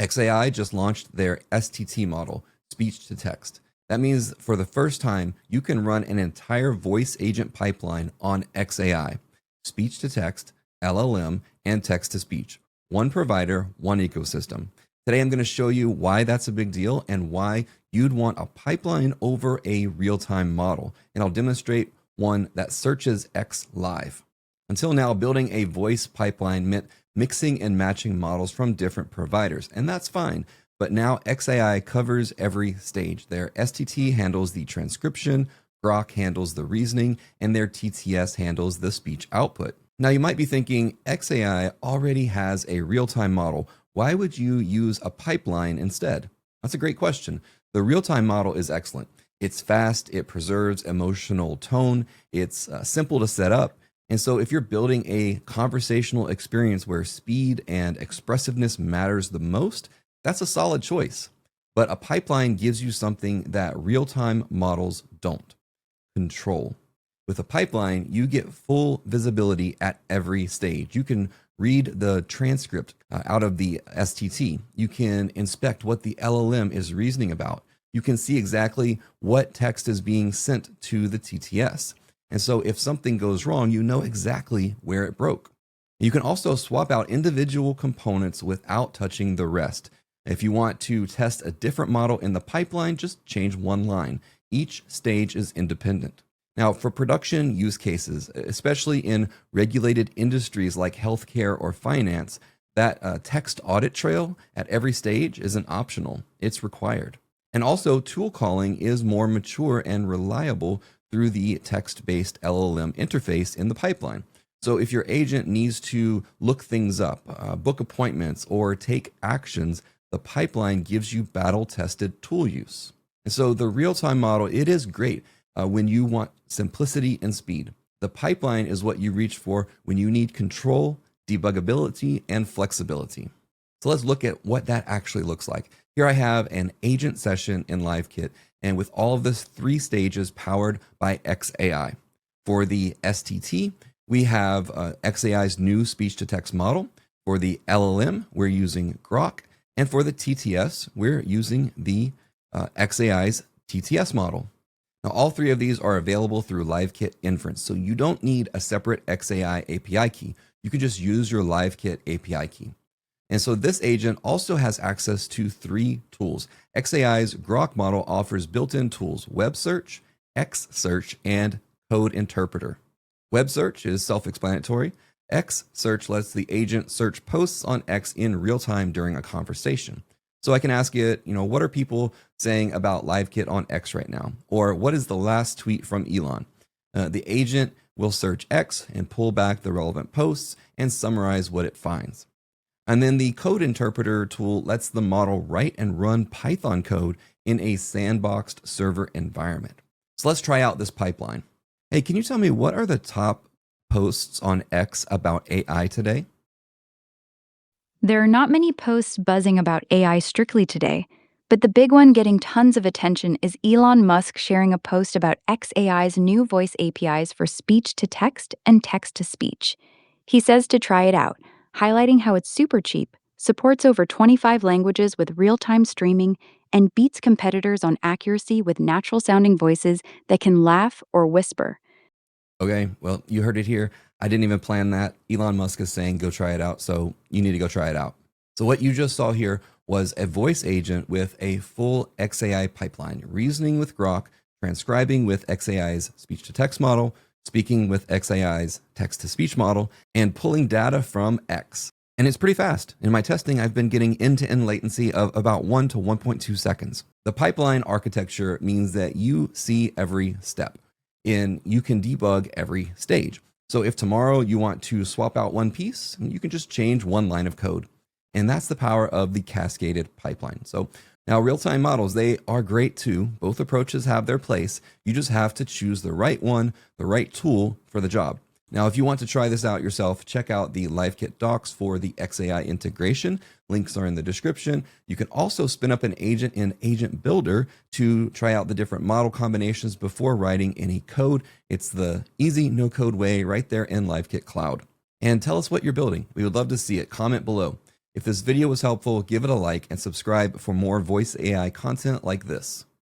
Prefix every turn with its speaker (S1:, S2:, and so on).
S1: xAI just launched their STT model, speech to text. That means for the first time, you can run an entire voice agent pipeline on xAI, speech to text, LLM, and text to speech. One provider, one ecosystem. Today, I'm going to show you why that's a big deal and why you'd want a pipeline over a real-time model. And I'll demonstrate one that searches X live. Until now, building a voice pipeline meant mixing and matching models from different providers, and that's fine. But now xAI covers every stage. Their STT handles the transcription, Grok handles the reasoning, and their TTS handles the speech output. Now you might be thinking, xAI already has a real-time model. Why would you use a pipeline instead? That's a great question. The real-time model is excellent. It's fast, it preserves emotional tone, it's simple to set up. And so if you're building a conversational experience where speed and expressiveness matters the most, that's a solid choice. But a pipeline gives you something that real-time models don't: control. With a pipeline, you get full visibility at every stage. You can read the transcript out of the STT. You can inspect what the LLM is reasoning about. You can see exactly what text is being sent to the TTS. And so if something goes wrong, you know exactly where it broke. You can also swap out individual components without touching the rest. If you want to test a different model in the pipeline, just change one line. Each stage is independent. Now, for production use cases, especially in regulated industries like healthcare or finance, that text audit trail at every stage isn't optional, it's required. And also, tool calling is more mature and reliable through the text-based LLM interface in the pipeline. So if your agent needs to look things up, book appointments, or take actions, the pipeline gives you battle-tested tool use. And so the real-time model, it is great when you want simplicity and speed. The pipeline is what you reach for when you need control, debuggability, and flexibility. So let's look at what that actually looks like. Here I have an agent session in LiveKit, and with all of this 3 stages powered by xAI. For the STT, we have xAI's new speech-to-text model. For the LLM, we're using Grok. And for the TTS, we're using the xAI's TTS model. Now, all 3 of these are available through LiveKit Inference, so you don't need a separate xAI API key. You can just use your LiveKit API key. And so this agent also has access to 3 tools. xAI's Grok model offers built-in tools: web search, xSearch, and code interpreter. Web search is self-explanatory. xSearch lets the agent search posts on X in real time during a conversation. So I can ask it, what are people saying about LiveKit on X right now? Or what is the last tweet from Elon? The agent will search X and pull back the relevant posts and summarize what it finds. And then the code interpreter tool lets the model write and run Python code in a sandboxed server environment. So let's try out this pipeline. Hey, can you tell me what are the top posts on X about AI today?
S2: There are not many posts buzzing about AI strictly today, but the big one getting tons of attention is Elon Musk sharing a post about xAI's new voice APIs for speech to text and text to speech. He says to try it out, highlighting how it's super cheap, supports over 25 languages with real-time streaming, and beats competitors on accuracy with natural-sounding voices that can laugh or whisper.
S1: Okay, well, you heard it here. I didn't even plan that. Elon Musk is saying go try it out, so you need to go try it out. So what you just saw here was a voice agent with a full xAI pipeline, reasoning with Grok, transcribing with xAI's speech-to-text model, speaking with xAI's text-to-speech model, and pulling data from X. And it's pretty fast. In my testing, I've been getting end-to-end latency of about 1 to 1.2 seconds. The pipeline architecture means that you see every step, and you can debug every stage. So if tomorrow you want to swap out one piece, you can just change one line of code. And that's the power of the cascaded pipeline. So now real-time models, they are great too. Both approaches have their place. You just have to choose the right one, the right tool for the job. Now, if you want to try this out yourself, check out the LiveKit docs for the xAI integration. Links are in the description. You can also spin up an agent in Agent Builder to try out the different model combinations before writing any code. It's the easy no-code way right there in LiveKit Cloud. And tell us what you're building. We would love to see it. Comment below. If this video was helpful, give it a like and subscribe for more voice AI content like this.